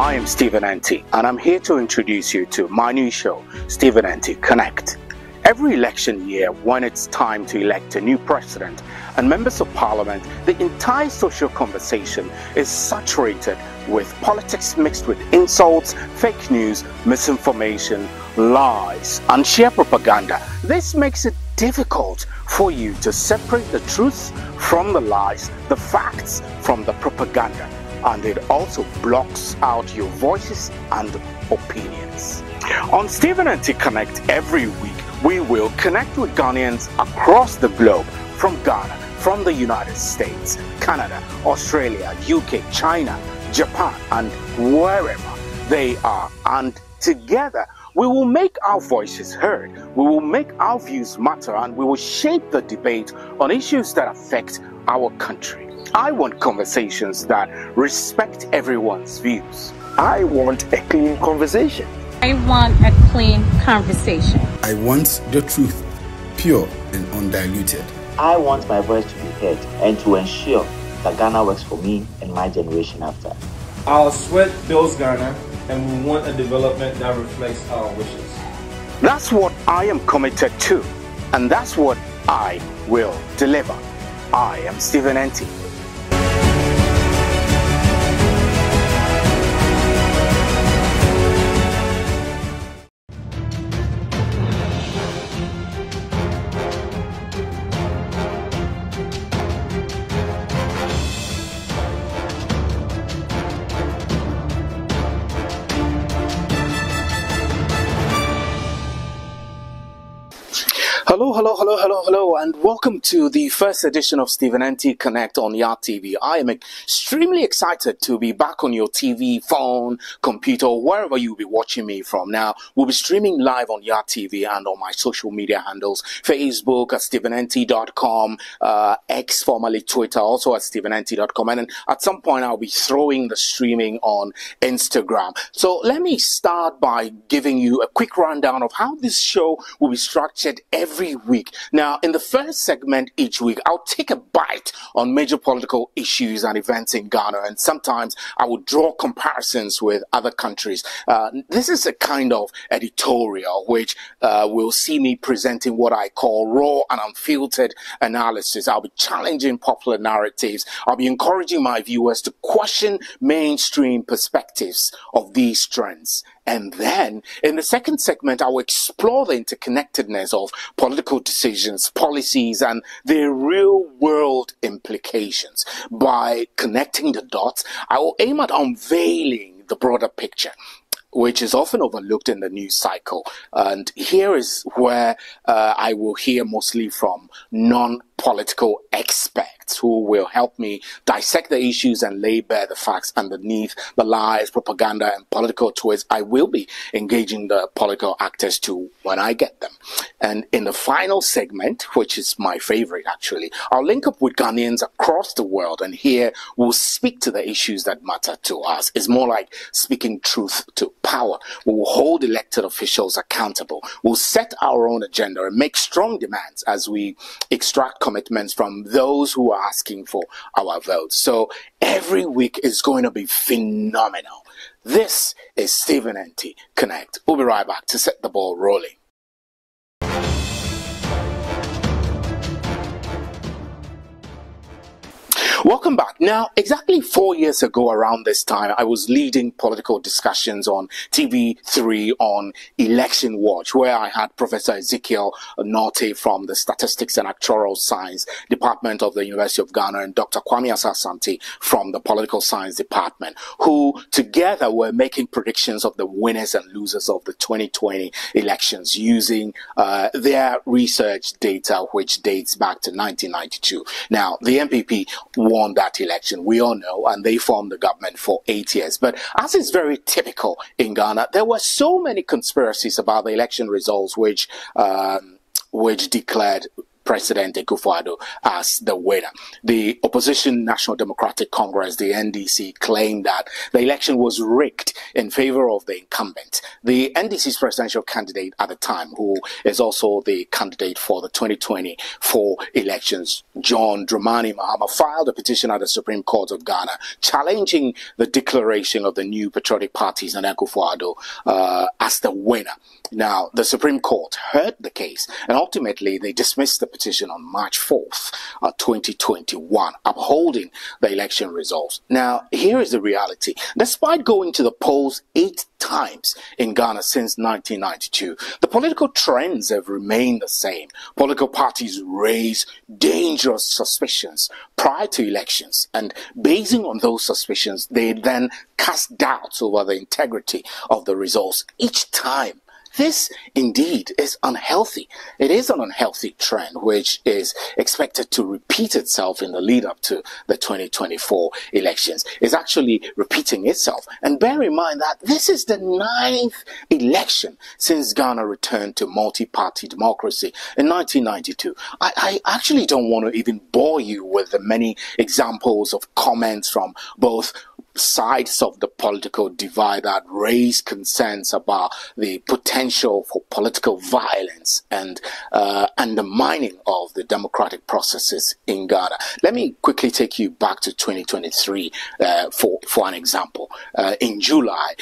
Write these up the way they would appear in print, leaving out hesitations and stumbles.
I am Stephen Enti, and I'm here to introduce you to my new show, Stephen Enti Connect. Every election year, when it's time to elect a new president and members of parliament, the entire social conversation is saturated with politics mixed with insults, fake news, misinformation, lies, and sheer propaganda. This makes it difficult for you to separate the truth from the lies, the facts from the propaganda, and it also blocks out your voices and opinions. On Stephen Enti Connect every week, we will connect with Ghanaians across the globe, from Ghana, from the United States, Canada, Australia, UK, China, Japan, and wherever they are. And together, we will make our voices heard, we will make our views matter, and we will shape the debate on issues that affect our country. I want conversations that respect everyone's views. I want a clean conversation. I want a clean conversation. I want the truth, pure and undiluted. I want my voice to be heard and to ensure that Ghana works for me and my generation after. Our sweat builds Ghana, and we want a development that reflects our wishes. That's what I am committed to, and that's what I will deliver. I am Stephen Enti. Hello, and welcome to the first edition of Stephen Enti Connect on YADTV. I am extremely excited to be back on your TV, phone, computer, wherever you'll be watching me from. Now, we'll be streaming live on YADTV and on my social media handles, Facebook at StephenNT.com, X, formerly Twitter, also at StephenNT.com, and then at some point I'll be throwing the streaming on Instagram. So let me start by giving you a quick rundown of how this show will be structured every week. Now, in the first segment each week, I'll take a bite on major political issues and events in Ghana, and sometimes I will draw comparisons with other countries. This is a kind of editorial which will see me presenting what I call raw and unfiltered analysis. I'll be challenging popular narratives. I'll be encouraging my viewers to question mainstream perspectives of these trends. And then, in the second segment, I will explore the interconnectedness of political decisions, policies, and their real-world implications. By connecting the dots, I will aim at unveiling the broader picture, which is often overlooked in the news cycle. And here is where I will hear mostly from non-political experts who will help me dissect the issues and lay bare the facts underneath the lies, propaganda, and political twists. I will be engaging the political actors too when I get them. And in the final segment, which is my favorite actually, I'll link up with Ghanaians across the world, and here we'll speak to the issues that matter to us. It's more like speaking truth to power. We will hold elected officials accountable. We'll set our own agenda and make strong demands as we extract commitments from those who are asking for our votes. So every week is going to be phenomenal. This is Stephen Enti Connect. We'll be right back to set the ball rolling. Welcome back. Now, exactly 4 years ago around this time, I was leading political discussions on TV3 on Election Watch, where I had Professor Ezekiel Norte from the Statistics and Actuarial Science Department of the University of Ghana and Dr. Kwame Asasanti from the Political Science Department, who together were making predictions of the winners and losers of the 2020 elections using their research data, which dates back to 1992. Now, the MPP won that election, we all know, and they formed the government for 8 years. But as is very typical in Ghana, there were so many conspiracies about the election results which declared President Akufo-Addo as the winner. The opposition National Democratic Congress, the NDC, claimed that the election was rigged in favor of the incumbent. The NDC's presidential candidate at the time, who is also the candidate for the 2024 elections, John Dramani Mahama, filed a petition at the Supreme Court of Ghana challenging the declaration of the new patriotic parties and Akufo-Addo as the winner. Now, the Supreme Court heard the case and ultimately they dismissed the petition on March 4th, 2021, upholding the election results. Now, here is the reality. Despite going to the polls 8 times in Ghana since 1992, the political trends have remained the same. Political parties raise dangerous suspicions prior to elections, and basing on those suspicions, they then cast doubts over the integrity of the results each time. This indeed is unhealthy. It is an unhealthy trend which is expected to repeat itself in the lead up to the 2024 elections. It's actually repeating itself. And bear in mind that this is the 9th election since Ghana returned to multi-party democracy in 1992. I actually don't want to even bore you with the many examples of comments from both sides of the political divide that raise concerns about the potential for political violence and undermining of the democratic processes in Ghana. Let me quickly take you back to 2023 for an example. In July,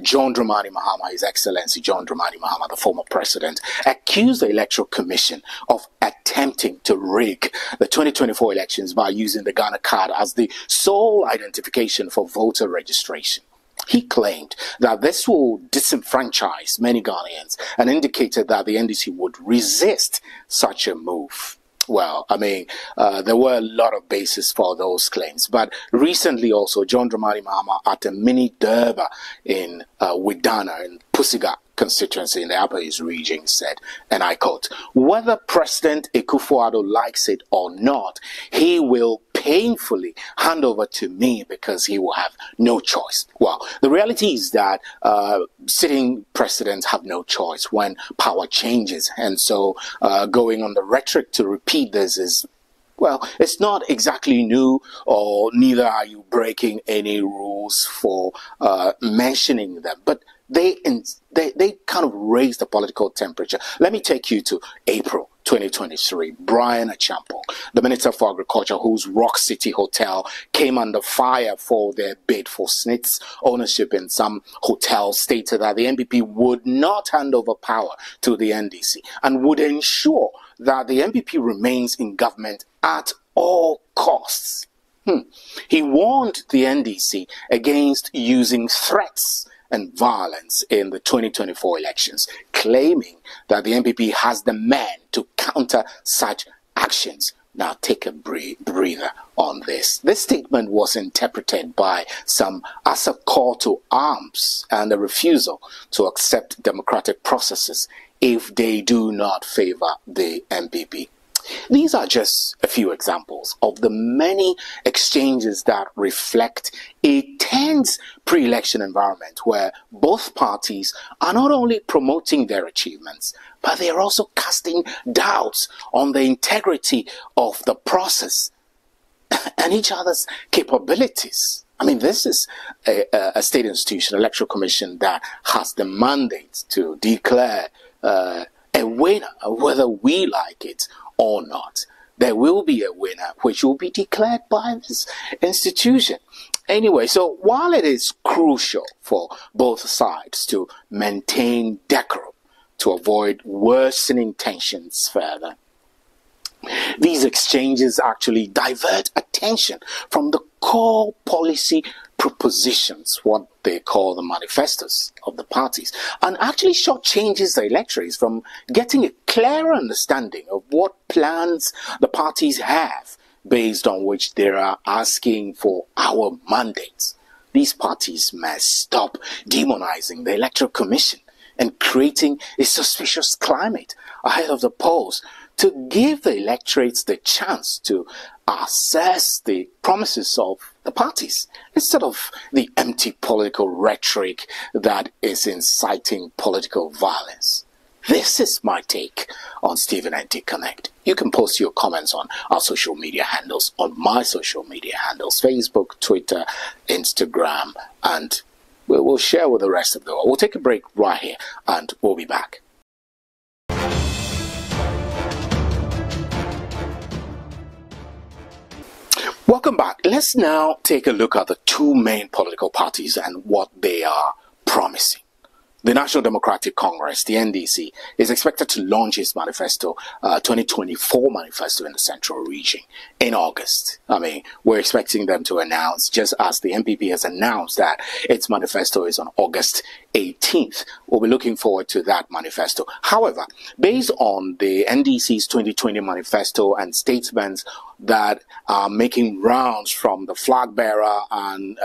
John Dramani Mahama, His Excellency John Dramani Mahama, the former president, accused the Electoral Commission of attempting to rig the 2024 elections by using the Ghana card as the sole identification for voter registration. He claimed that this will disenfranchise many Ghanaians and indicated that the NDC would resist such a move. Well, I mean, there were a lot of basis for those claims. But recently also, John Dramani Mahama at a mini Durbar in Widana in Pusiga constituency in the Upper East region said, and I quote, "Whether President Akufo-Addo likes it or not, he will painfully hand over to me because he will have no choice." Well, the reality is that sitting presidents have no choice when power changes. And so going on the rhetoric to repeat this is, well, it's not exactly new, or neither are you breaking any rules for mentioning them. But they kind of raise the political temperature. Let me take you to April 2023. Brian Achampo, the Minister for Agriculture, whose Rock City Hotel came under fire for their bid for SNIT's ownership in some hotels, stated that the NPP would not hand over power to the NDC and would ensure that the NPP remains in government at all costs. He warned the NDC against using threats and violence in the 2024 elections, claiming that the NPP has the men to counter such actions. Now take a breather on this. This statement was interpreted by some as a call to arms and a refusal to accept democratic processes if they do not favor the NPP. These are just a few examples of the many exchanges that reflect a tense pre-election environment where both parties are not only promoting their achievements, but they are also casting doubts on the integrity of the process and each other's capabilities. I mean, this is a state institution, Electoral Commission, that has the mandate to declare a winner, whether we like it or not. There will be a winner which will be declared by this institution. Anyway, so while it is crucial for both sides to maintain decorum to avoid worsening tensions further, these exchanges actually divert attention from the core policy propositions, what they call the manifestos of the parties, and actually shortchanges the electorates from getting a clearer understanding of what plans the parties have based on which they are asking for our mandates. These parties must stop demonizing the Electoral Commission and creating a suspicious climate ahead of the polls to give the electorates the chance to assess the promises of the parties instead of the empty political rhetoric that is inciting political violence. This is my take on Stephen NT Connect. You can post your comments on our social media handles, on my social media handles, Facebook, Twitter, Instagram, and we'll share with the rest of the world. We'll take a break right here and we'll be back. Welcome back. Let's now take a look at the two main political parties and what they are promising. The National Democratic Congress, the NDC, is expected to launch its manifesto, 2024 manifesto in the Central Region in August. I mean, we're expecting them to announce, just as the NPP has announced that its manifesto is on August 18th. We'll be looking forward to that manifesto. However, based on the NDC's 2020 manifesto and statements that are making rounds from the flag bearer and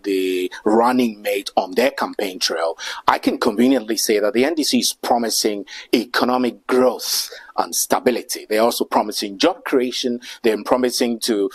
the running mate on their campaign trail, I can conveniently say that the NDC is promising economic growth and stability. They're also promising job creation. They're promising to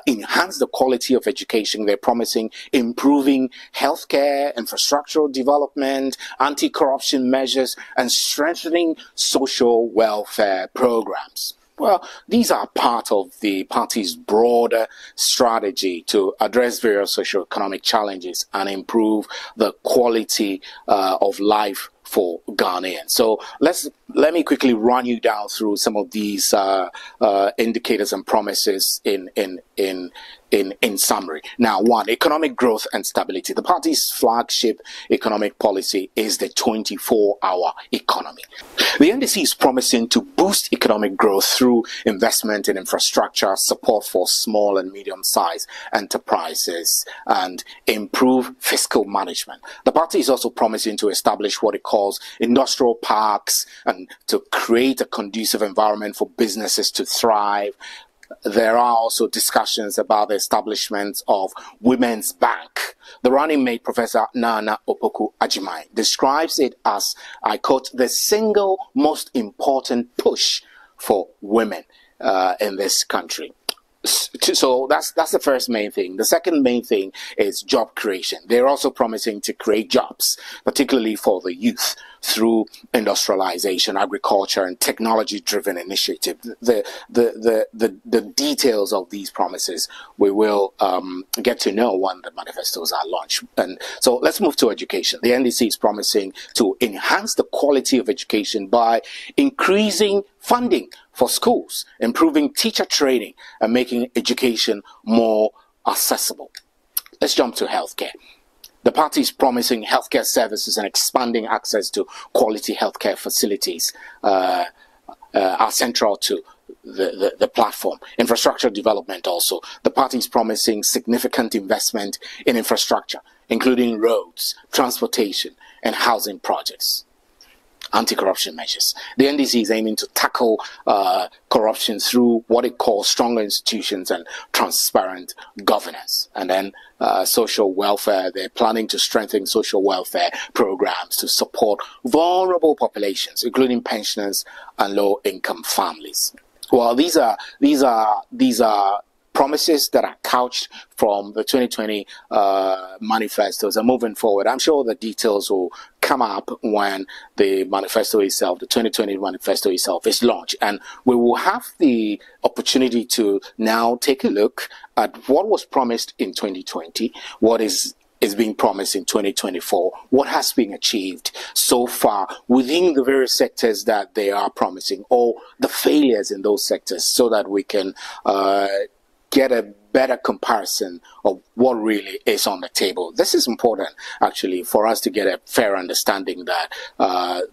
enhance the quality of education. They're promising improving healthcare, infrastructural development, anti-corruption measures, and strengthening social welfare programs. Well, these are part of the party's broader strategy to address various socio-economic challenges and improve the quality of life for Ghanaians. So let me quickly run you down through some of these indicators and promises in summary. Now, one, economic growth and stability. The party's flagship economic policy is the 24-hour economy. The NDC is promising to boost economic growth through investment in infrastructure, support for small and medium-sized enterprises, and improve fiscal management. The party is also promising to establish what it calls industrial parks and to create a conducive environment for businesses to thrive. There are also discussions about the establishment of Women's Bank. The running mate, Professor Nana Opoku Ajimai, describes it as, I quote, the single most important push for women in this country. So that's the first main thing. The second main thing is job creation. They're also promising to create jobs, particularly for the youth, through industrialization, agriculture, and technology-driven initiative. The details of these promises we will get to know when the manifestos are launched. And so let's move to education. The NDC is promising to enhance the quality of education by increasing funding for schools, improving teacher training, and making education more accessible. Let's jump to healthcare. The party is promising healthcare services and expanding access to quality healthcare facilities are central to the platform. Infrastructure development also. The party is promising significant investment in infrastructure, including roads, transportation, and housing projects. Anti-corruption measures. The NDC is aiming to tackle corruption through what it calls stronger institutions and transparent governance. And then social welfare. They're planning to strengthen social welfare programs to support vulnerable populations, including pensioners and low-income families. Well, these are promises that are couched from the 2020 manifestos. And moving forward, I'm sure the details will come up when the manifesto itself, the 2020 manifesto itself, is launched. And we will have the opportunity to now take a look at what was promised in 2020, what is being promised in 2024, what has been achieved so far within the various sectors that they are promising, or the failures in those sectors, so that we can get a better comparison of what really is on the table. This is important, actually, for us to get a fair understanding that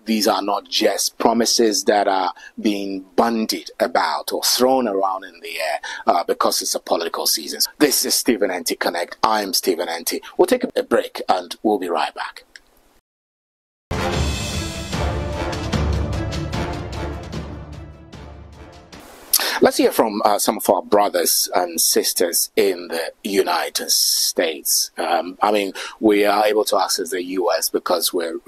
these are not just promises that are being bandied about or thrown around in the air because it's a political season. This is Stephen NT Connect. I'm Stephen NT. We'll take a break and we'll be right back. Let's hear from some of our brothers and sisters in the United States. I mean, we are able to access the US because we're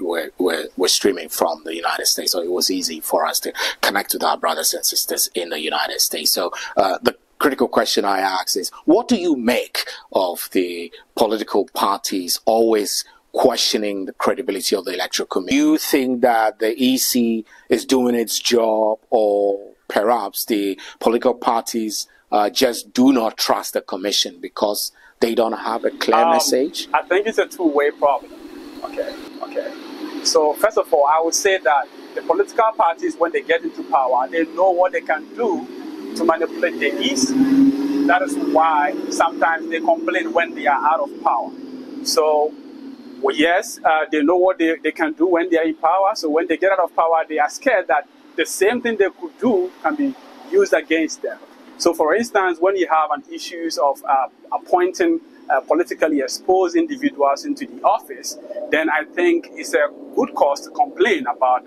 streaming from the United States, so it was easy for us to connect with our brothers and sisters in the United States. So the critical question I ask is, what do you make of the political parties always questioning the credibility of the Electoral Commission. Do you think that the EC is doing its job, or perhaps the political parties just do not trust the Commission because they don't have a clear message? I think it's a two-way problem. Okay. So first of all, I would say that the political parties, when they get into power, they know what they can do to manipulate the East. That is why sometimes they complain when they are out of power. So, well, yes, they know what they can do when they are in power. So when they get out of power, they are scared that the same thing they could do can be used against them. So, for instance, when you have an issues of appointing politically exposed individuals into the office, then I think it's a good cause to complain about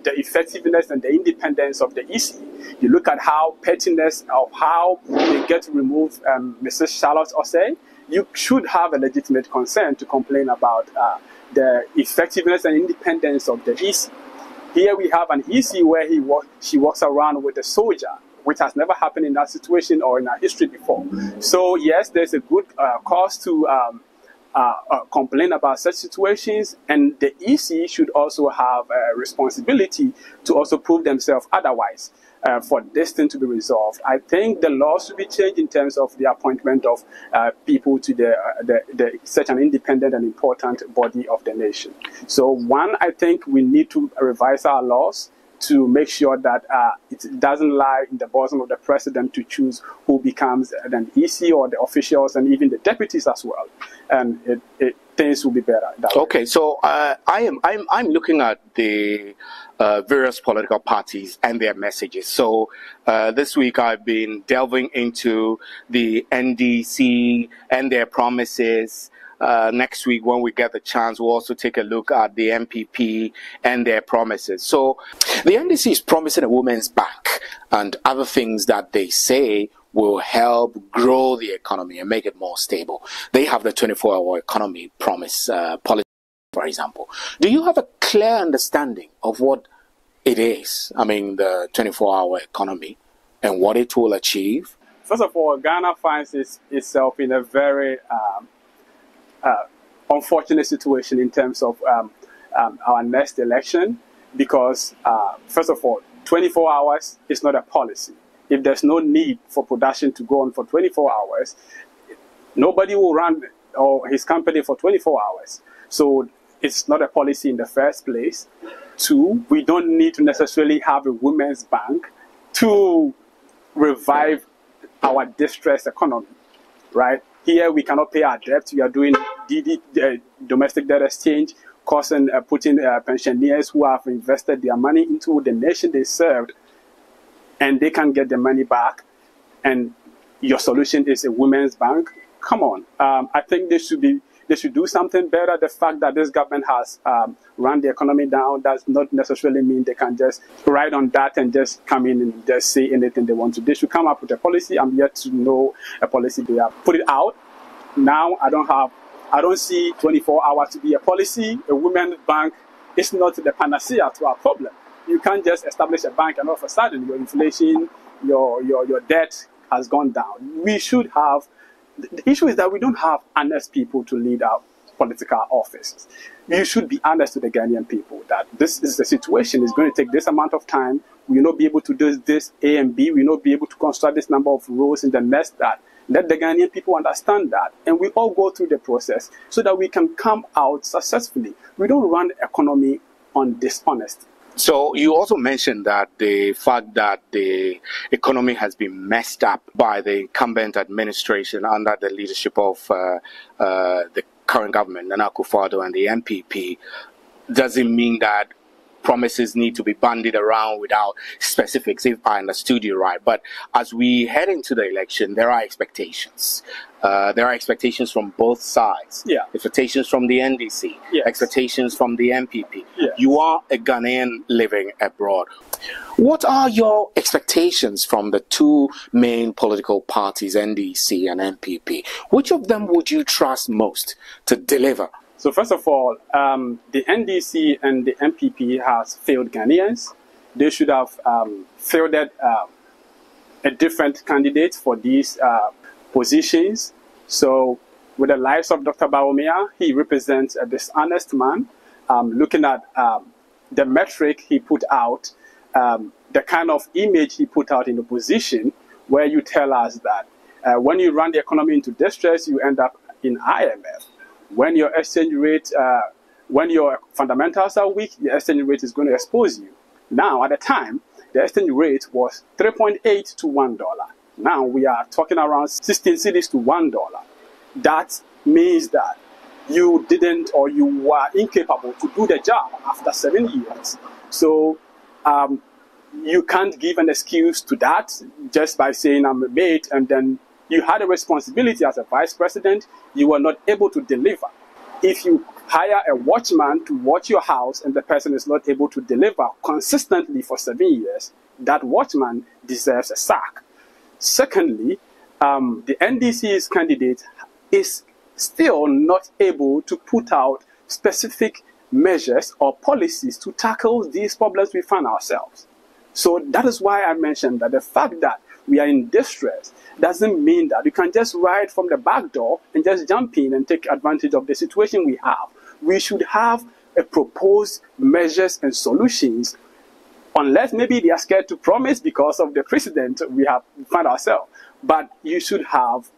the effectiveness and the independence of the EC. You look at how pettiness of how they get to remove Mrs. Charlotte Osei, you should have a legitimate concern to complain about the effectiveness and independence of the EC. Here we have an EC where she walks around with a soldier, which has never happened in our situation or in our history before. So yes, there's a good cause to complain about such situations, and the EC should also have a responsibility to also prove themselves otherwise for this thing to be resolved. I think the law should be changed in terms of the appointment of people to such an independent and important body of the nation. So one, I think we need to revise our laws to make sure that it doesn't lie in the bosom of the president to choose who becomes an EC or the officials and even the deputies as well. And things will be better. Okay, so I'm looking at the various political parties and their messages. So this week I've been delving into the NDC and their promises. Next week, when we get the chance, we'll also take a look at the MPP and their promises. So the NDC is promising a women's bank and other things that they say will help grow the economy and make it more stable. They have the 24-hour economy promise policy, for example. Do you have a clear understanding of what it is? I mean, the 24-hour economy and what it will achieve? First of all, Ghana finds itself in a very unfortunate situation in terms of our next election, because first of all, 24 hours is not a policy. If there's no need for production to go on for 24 hours, nobody will run his company for 24 hours. So it's not a policy in the first place. Two, we don't need to necessarily have a women's bank to revive our distressed economy, right? Here we cannot pay our debt. We are doing domestic debt exchange, putting pensioners who have invested their money into the nation they served, and they can get the money back. And your solution is a women's bank. Come on, I think they should do something better. The fact that this government has run the economy down does not necessarily mean they can just ride on that and just come in and just say anything they want to. They should come up with a policy. I'm yet to know a policy they have put it out. Now I don't see 24 hours to be a policy. A women's bank is not the panacea to our problem. You can't just establish a bank and all of a sudden your inflation, your debt has gone down. We should have. The issue is that we don't have honest people to lead our political offices. You should be honest to the Ghanaian people that this is the situation. It's going to take this amount of time. We will not be able to do this A and B. We will not be able to construct this number of roads in the next that. Let the Ghanaian people understand that. And we all go through the process so that we can come out successfully. We don't run the economy on dishonesty. So you also mentioned that the fact that the economy has been messed up by the incumbent administration under the leadership of the current government, Nana Akufo-Addo and the MPP, doesn't mean that promises need to be bandied around without specifics, if I understood you right. But as we head into the election, there are expectations. There are expectations from both sides. Yeah. Expectations from the NDC. Yes. Expectations from the MPP. Yes. You are a Ghanaian living abroad. What are your expectations from the two main political parties, NDC and MPP? Which of them would you trust most to deliver? So first of all, the NDC and the MPP has failed Ghanaians. They should have fielded a different candidate for these positions. So with the likes of Dr. Bawumia. He represents a dishonest man. Looking at the metric he put out, the kind of image he put out in opposition, where you tell us that when you run the economy into distress, you end up in IMF. When your exchange rate, when your fundamentals are weak, the exchange rate is going to expose you. Now, at the time, the exchange rate was 3.8 to $1. Now we are talking around 16 cedis to $1. That means that you didn't, or you were incapable to do the job after 7 years. So you can't give an excuse to that just by saying I'm a mate, and then you had a responsibility as a vice president, you were not able to deliver. If you hire a watchman to watch your house and the person is not able to deliver consistently for 7 years, that watchman deserves a sack. Secondly, the NDC's candidate is still not able to put out specific measures or policies to tackle these problems we find ourselves. So that is why I mentioned that the fact that we are in distress doesn't mean that you can just ride from the back door and just jump in and take advantage of the situation we have. We should have a proposed measures and solutions, unless maybe they are scared to promise because of the precedent we find ourselves. But you should have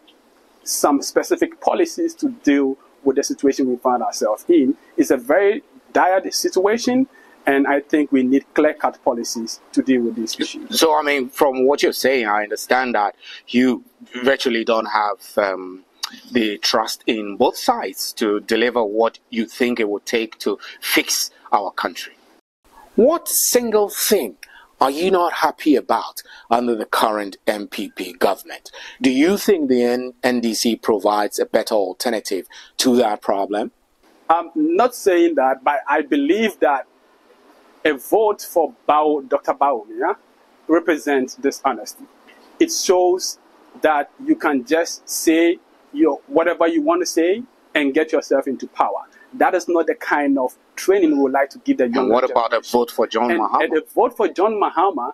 some specific policies to deal with the situation we find ourselves in. It's a very dire situation, and I think we need clear-cut policies to deal with these issues. So, I mean, from what you're saying, I understand that you virtually don't have the trust in both sides to deliver what you think it would take to fix our country. What single thing are you not happy about under the current MPP government? Do you think the NDC provides a better alternative to that problem? I'm not saying that, but I believe that a vote for Dr. Bawumia represents dishonesty. It shows that you can just say whatever you want to say and get yourself into power. That is not the kind of training we would like to give the young. And what about a vote for John Mahama? And a vote for John Mahama,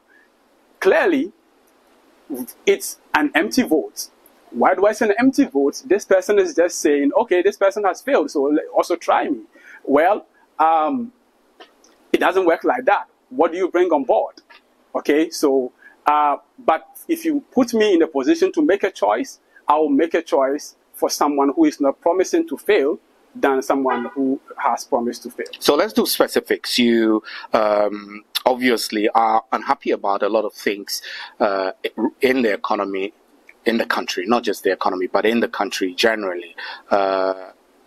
clearly, it's an empty vote. Why do I say an empty vote? This person is just saying, okay, this person has failed, so also try me. Well, it doesn't work like that. What do you bring on board? Okay, so, but if you put me in a position to make a choice, I will make a choice for someone who is not promising to fail than someone who has promised to fail. So let's do specifics. You obviously are unhappy about a lot of things in the economy, in the country, not just the economy, but in the country generally.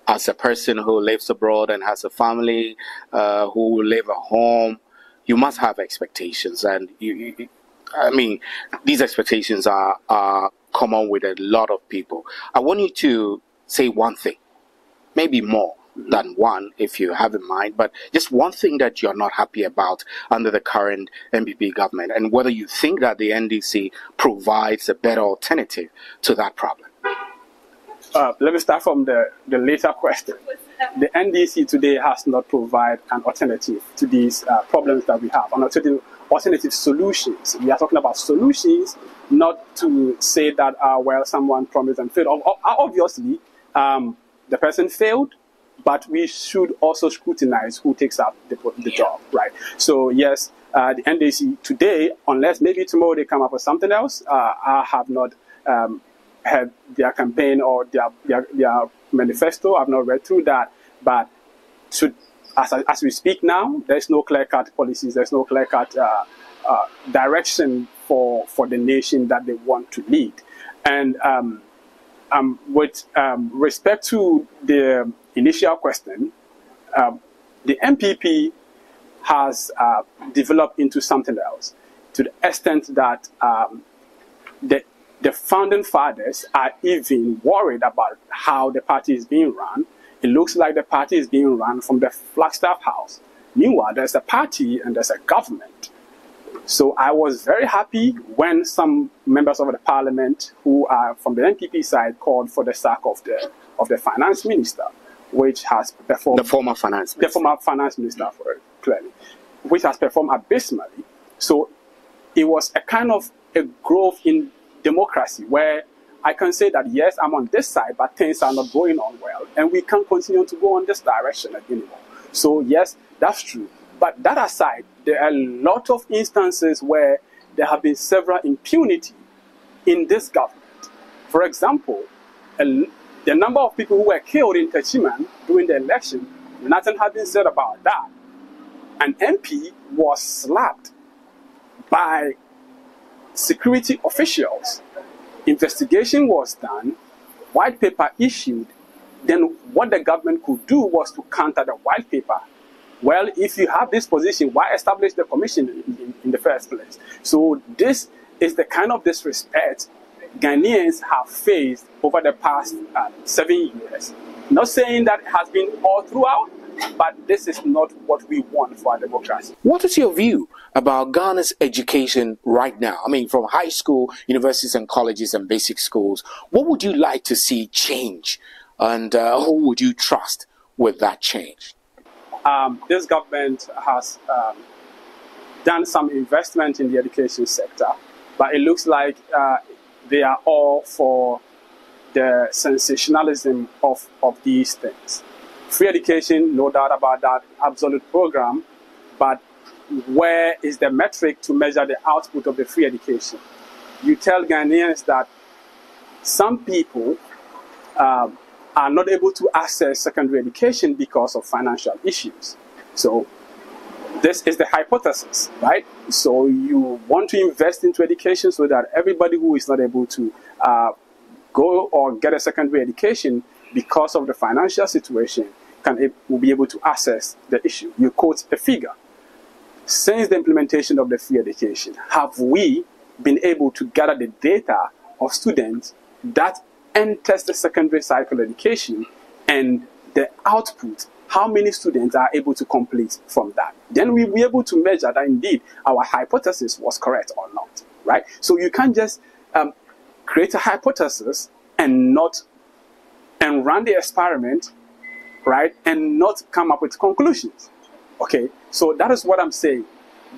As a person who lives abroad and has a family, who live at home, you must have expectations. And I mean, these expectations are common with a lot of people. I want you to say one thing, maybe more than one if you have in mind, but just one thing that you're not happy about under the current MPP government, and whether you think that the NDC provides a better alternative to that problem. Let me start from the later question. The NDC today has not provided an alternative to these problems that we have, alternative solutions. We are talking about solutions, not to say that, well, someone promised and failed. Obviously, the person failed, but we should also scrutinize who takes up the job, right? So, yes, the NDC today, unless maybe tomorrow they come up with something else, I have not had their campaign or their manifesto. I've not read through that, but as we speak now, there's no clear-cut policies, there's no clear-cut direction for the nation that they want to lead. And with respect to the initial question, the MPP has developed into something else, to the extent that the founding fathers are even worried about how the party is being run. It looks like the party is being run from the Flagstaff House. Meanwhile, there's a party and there's a government. So I was very happy when some members of the parliament who are from the NPP side called for the sack of the finance minister, which has performed... The former finance minister. The former finance minister, clearly, which has performed abysmally. So it was a kind of a growth in democracy where I can say that, yes, I'm on this side, but things are not going on well, and we can't continue to go on this direction anymore. So, yes, that's true. But that aside, there are a lot of instances where there have been several impunity in this government. For example, the number of people who were killed in Techiman during the election, nothing has been said about that. An MP was slapped by security officials. Investigation was done, white paper issued. Then what the government could do was to counter the white paper. Well, if you have this position, why establish the commission in the first place? So this is the kind of disrespect Ghanaians have faced over the past 7 years. Not saying that it has been all throughout, but this is not what we want for our democracy. What is your view about Ghana's education right now? I mean, from high school, universities and colleges and basic schools, what would you like to see change? And who would you trust with that change? This government has done some investment in the education sector, but it looks like they are all for the sensationalism of these things. Free education, no doubt about that, absolute program, but where is the metric to measure the output of the free education? You tell Ghanaians that some people are not able to access secondary education because of financial issues. So this is the hypothesis, right? So you want to invest into education so that everybody who is not able to go or get a secondary education because of the financial situation will be able to access the issue. You quote a figure. Since the implementation of the free education, have we been able to gather the data of students that enters the secondary cycle education and the output, how many students are able to complete from that? Then we'll be able to measure that indeed our hypothesis was correct or not, right? So you can't just create a hypothesis and run the experiment, right, and not come up with conclusions. Okay, so that is what I'm saying,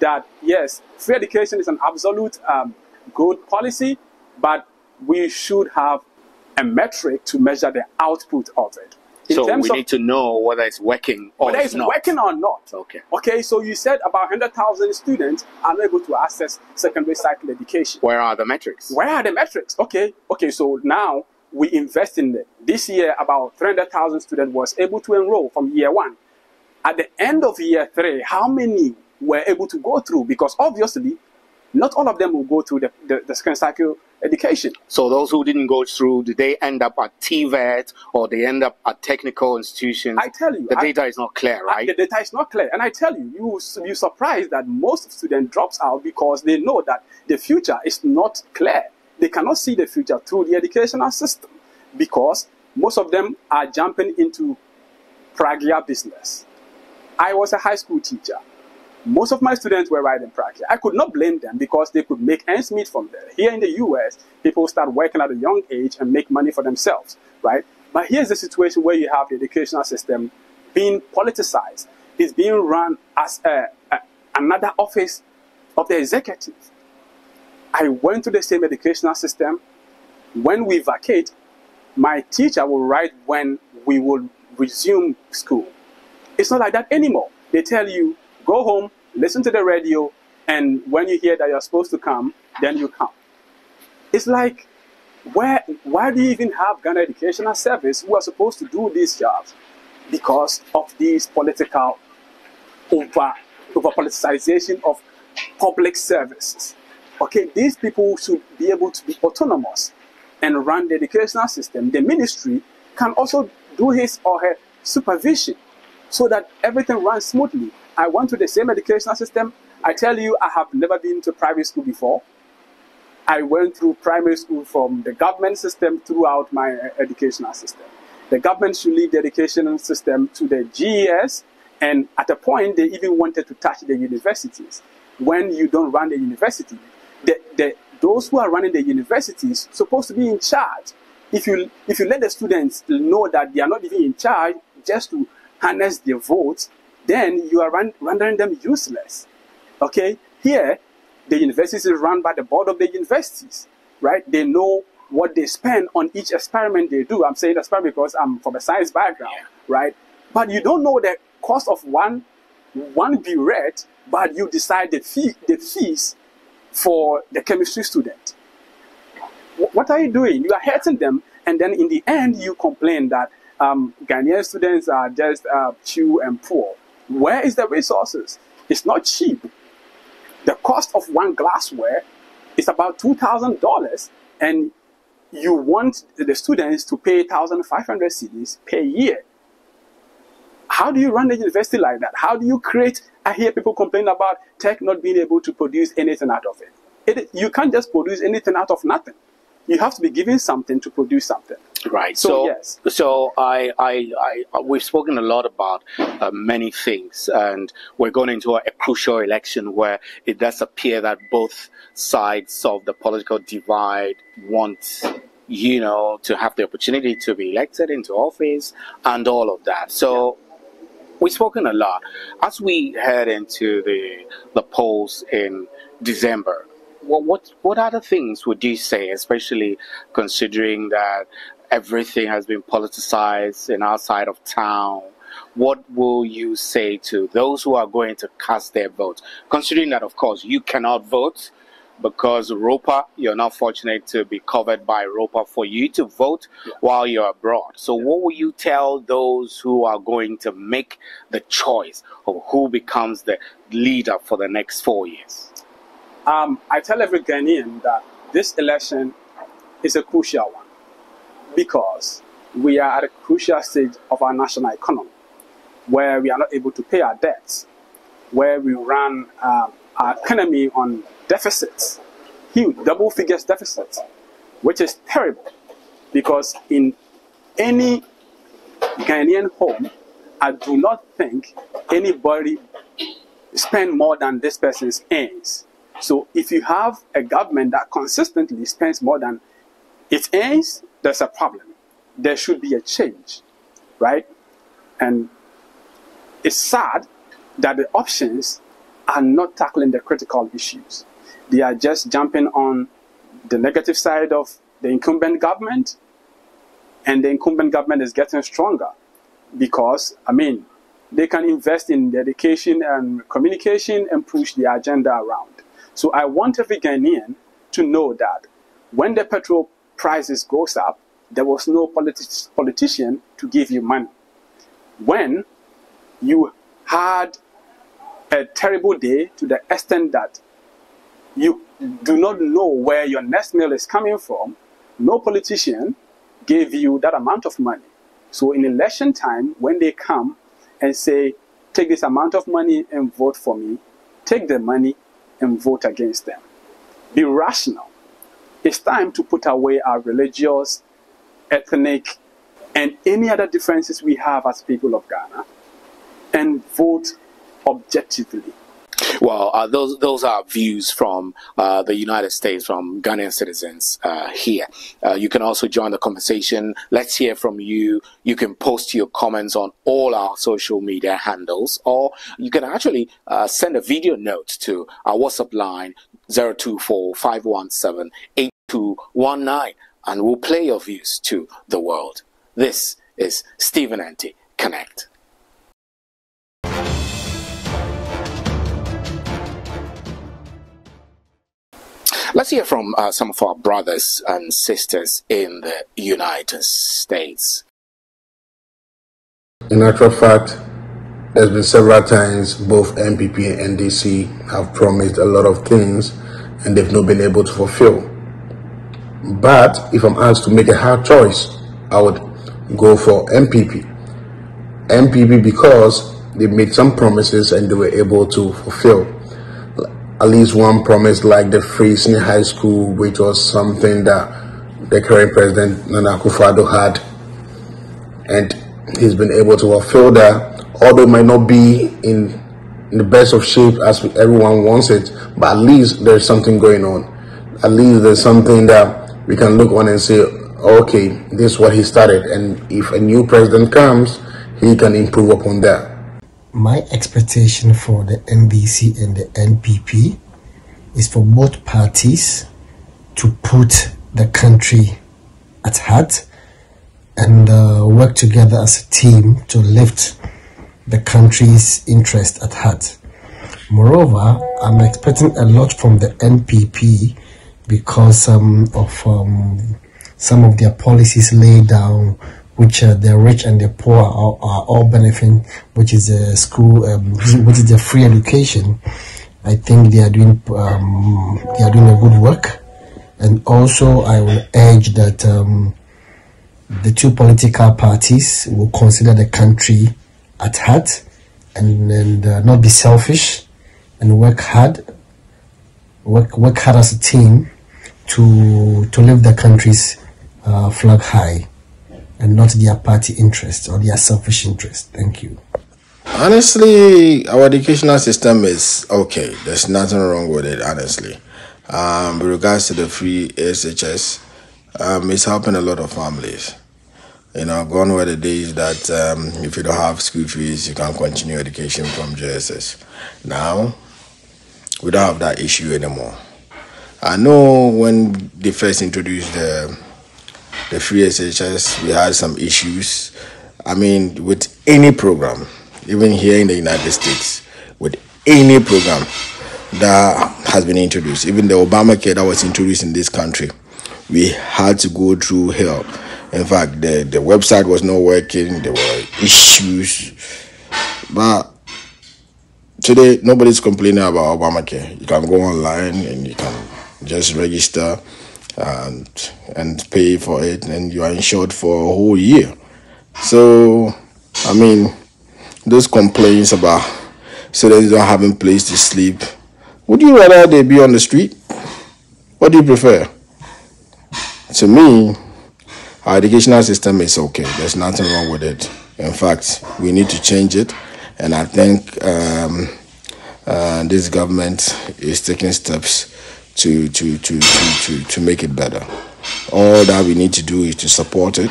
that yes, free education is an absolute good policy, but we should have a metric to measure the output of it. So we need to know whether it's working or whether it's not. working or not. Okay. Okay, so you said about 100,000 students are not able to access secondary cycle education. Where are the metrics? Where are the metrics? Okay, so now we invest in it. This year, about 300,000 students was able to enroll from year 1. At the end of year 3, how many were able to go through? Because obviously, not all of them will go through the second cycle education. So those who didn't go through, did they end up at TVET or they end up at technical institutions? I tell you, the data is not clear, right? The data is not clear. And I tell you, you're surprised that most students drops out because they know that the future is not clear. They cannot see the future through the educational system because most of them are jumping into pragya business. I was a high school teacher. Most of my students were riding pragya. I could not blame them because they could make ends meet from there. Here in the US, people start working at a young age and make money for themselves, right? But here's the situation where you have the educational system being politicized. It's being run as another office of the executive. I went to the same educational system. When we vacate, my teacher will write when we will resume school. It's not like that anymore. They tell you, go home, listen to the radio, and when you hear that you're supposed to come, then you come. It's like, why do you even have Ghana Educational Service who are supposed to do these jobs? Because of these political over-politicization of public services. Okay, these people should be able to be autonomous and run the educational system. The ministry can also do his or her supervision so that everything runs smoothly. I went to the same educational system. I tell you, I have never been to private school before. I went through primary school from the government system throughout my educational system. The government should lead the educational system to the GES, and at a point, they even wanted to touch the universities. When you don't run the university, those who are running the universities are supposed to be in charge. If you let the students know that they are not even in charge just to harness their votes, then you are rendering them useless. Okay? Here, the universities is run by the board of the universities, right? They know what they spend on each experiment they do. I'm saying experiment because I'm from a science background, right? But you don't know the cost of one burette, but you decide the fees for the chemistry student. What are you doing? You are hurting them, and then in the end, you complain that Ghanaian students are just chew and poor. Where is the resources? It's not cheap. The cost of one glassware is about $2,000, and you want the students to pay 1,500 cedis per year. How do you run a university like that? How do you create? I hear people complain about tech not being able to produce anything out of it. You can't just produce anything out of nothing. You have to be given something to produce something. Right. So yes. So we've spoken a lot about many things, and we're going into a crucial election where it does appear that both sides of the political divide want, you know, to have the opportunity to be elected into office and all of that. So we've spoken a lot. As we head into the polls in December, what other things would you say, especially considering that everything has been politicized in our side of town? What will you say to those who are going to cast their votes? Considering that, of course, you cannot vote because ROPA, you're not fortunate to be covered by ROPA for you to vote while you're abroad. So what will you tell those who are going to make the choice of who becomes the leader for the next 4 years? I tell every Ghanaian that this election is a crucial one because we are at a crucial stage of our national economy where we are not able to pay our debts, where we run our economy on deficits, huge double figures deficits, which is terrible because in any Ghanaian home, I do not think anybody spend more than this person's earns. So if you have a government that consistently spends more than its earns, there's a problem. There should be a change, right? And it's sad that the options are not tackling the critical issues. They are just jumping on the negative side of the incumbent government, and the incumbent government is getting stronger because, I mean, they can invest in education and communication and push the agenda around. So I want every Ghanaian to know that when the petrol prices goes up, there was no politician to give you money. When you had a terrible day to the extent that you do not know where your next meal is coming from, no politician gave you that amount of money. So in election time, when they come and say, take this amount of money and vote for me, take the money and vote against them. Be rational. It's time to put away our religious, ethnic, and any other differences we have as people of Ghana and vote objectively. Well, those are views from the United States, from Ghanaian citizens here. You can also join the conversation. Let's hear from you. You can post your comments on all our social media handles, or you can actually send a video note to our WhatsApp line 024-517-8219, and we'll play your views to the world. This is Stephen Enti Connect. Let's hear from some of our brothers and sisters in the United States. In actual fact, there's been several times both MPP and NDC have promised a lot of things and they've not been able to fulfill. But if I'm asked to make a hard choice, I would go for MPP. MPP because they made some promises and they were able to fulfill. At least one promise, like the free senior high school, which was something that the current president Nana Akufo-Addo had, and he's been able to fulfill that, although it might not be in the best of shape as everyone wants it, but at least there's something going on. At least there's something that we can look on and say, okay, this is what he started, and if a new president comes, he can improve upon that. My expectation for the NDC and the NPP is for both parties to put the country at heart and work together as a team to lift the country's interest at heart. Moreover, I'm expecting a lot from the NPP because of some of their policies laid down, which the rich and the poor are all benefiting, which is the school, which is the free education. I think they are doing a good work, and also I will urge that the two political parties will consider the country at heart and not be selfish, and work hard as a team to lift the country's flag high and not their party interest or their selfish interest. Thank you. Honestly, our educational system is okay. There's nothing wrong with it, honestly. With regards to the free SHS, it's helping a lot of families. Gone were the days that if you don't have school fees, you can continue education from JSS. Now, we don't have that issue anymore. I know when they first introduced the free SHS, we had some issues. I mean, with any program, even here in the United States, with any program that has been introduced, even the Obamacare that was introduced in this country, we had to go through hell. In fact, the website was not working, there were issues. But today, nobody's complaining about Obamacare. You can go online and you can just register and pay for it, and you are insured for a whole year. So, I mean, those complaints about students not having place to sleep, would you rather they be on the street? What do you prefer? To me, our educational system is okay. There's nothing wrong with it. In fact, we need to change it, and I think this government is taking steps to make it better. All that we need to do is to support it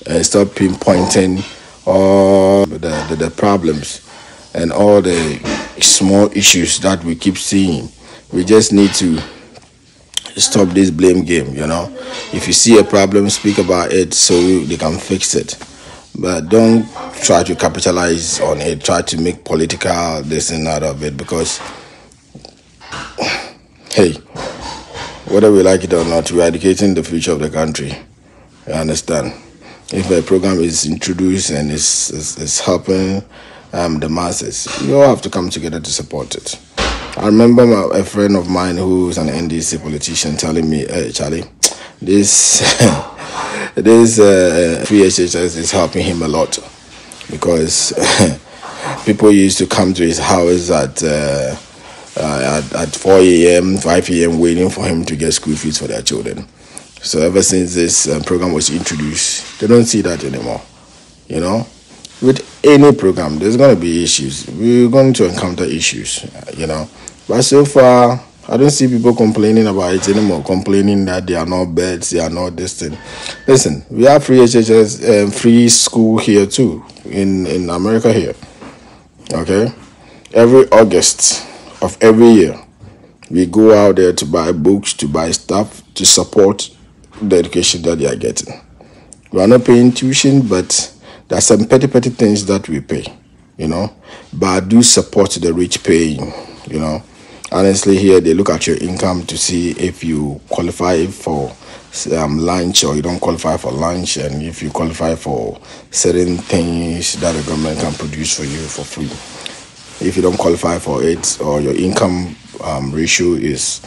and stop pinpointing all the problems and all the small issues that we keep seeing. We just need to stop this blame game, If you see a problem, speak about it so they can fix it. But don't try to capitalize on it, try to make political this and out of it, because, hey, whether we like it or not, we're educating the future of the country. You understand? If a program is introduced and is helping the masses, you all have to come together to support it. I remember a friend of mine who's an NDC politician telling me, hey, Charlie, this free HHS is helping him a lot, because people used to come to his house at 4 a.m., 5 a.m. waiting for him to get school fees for their children. So ever since this program was introduced, they don't see that anymore. With any program, there's going to be issues. We're going to encounter issues, But so far, I don't see people complaining about it anymore, complaining that they are not beds, they are not this thing. Listen, we have free HHS, free school here too, in America here. Okay? Every August of every year, we go out there to buy books, to buy stuff, to support the education that they are getting. We are not paying tuition, but there are some petty things that we pay, But I do support the rich paying, Honestly, here they look at your income to see if you qualify for lunch or you don't qualify for lunch, and if you qualify for certain things that the government can produce for you for free. If you don't qualify for it, or your income ratio is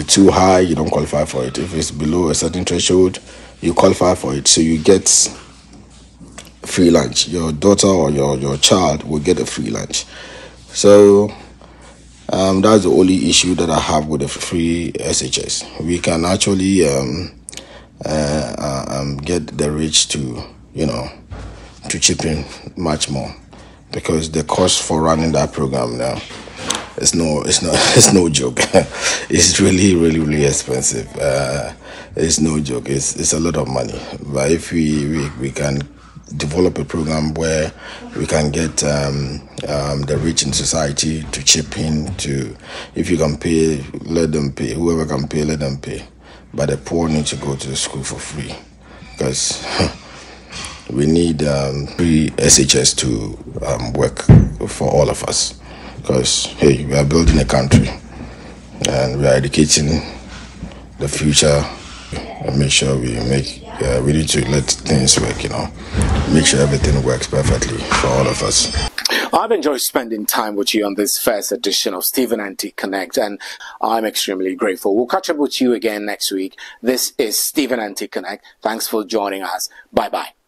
too high, you don't qualify for it. If it's below a certain threshold, you qualify for it. So you get free lunch. Your daughter or your child will get a free lunch. So that's the only issue that I have with the free SHS. We can actually get the rich to chip in much more, because the cost for running that program now it's no joke. It's really expensive. It's no joke. It's a lot of money. But if we can develop a program where we can get the rich in society to chip in, to, if you can pay, let them pay. Whoever can pay, let them pay. but the poor need to go to the school for free, because we need free SHS to work for all of us. Because, hey, we are building a country and we are educating the future, and make sure we need to let things work, make sure everything works perfectly for all of us. I've enjoyed spending time with you on this first edition of Stephen N.T. Connect, and I'm extremely grateful. We'll catch up with you again next week. This is Stephen N.T. Connect. Thanks for joining us. Bye-bye.